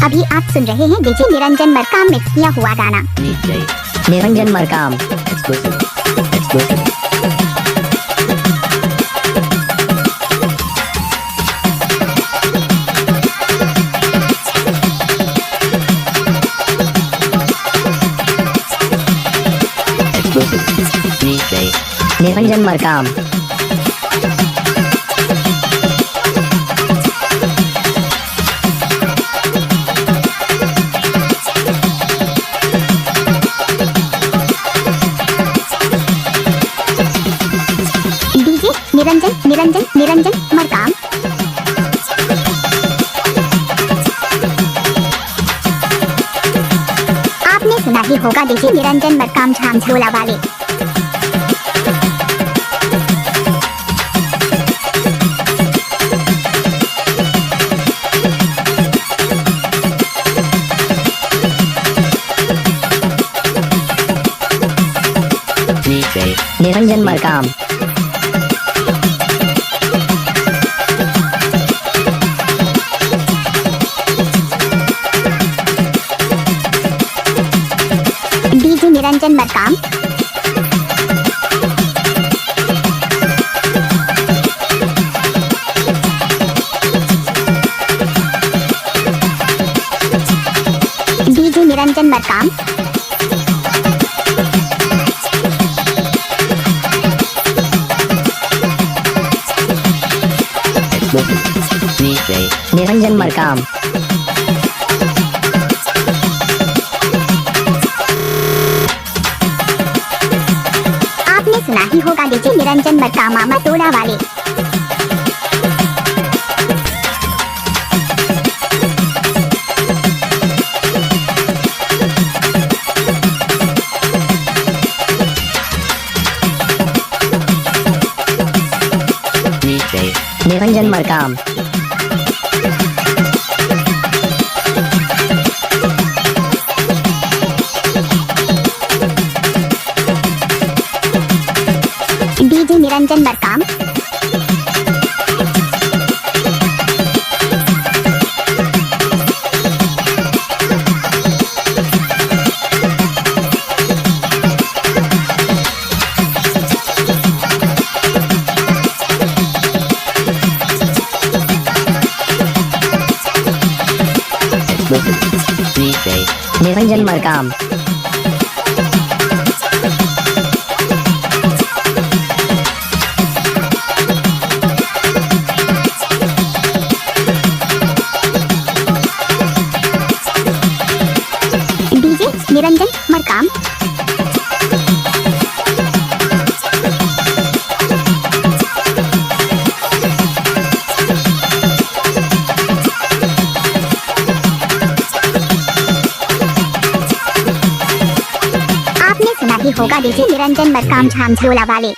अभी आप सुन रहे हैं डीजे निरंजन मरकाम मिक्स किया हुआ गाना। निरंजन मरकाम निरंजन मरकाम डीजे निरंजन निरंजन निरंजन मरकाम। आपने सुना ही होगा डीजे निरंजन मरकाम झामझोला वाले। निरंजन मरकाम डीजे निरंजन मरकाम। डीजे निरंजन मरकाम। निरंजन मरकाम आपने सुना ही होगा डीजे निरंजन मरकाम मामा तोड़ा वाले। निरंजन मरकाम डीजे निरंजन मरकाम। निरंजन मरकाम डीजे निरंजन मरकाम। आपने सुना ही होगा डीजे निरंजन मरकाम झामझोला वाले।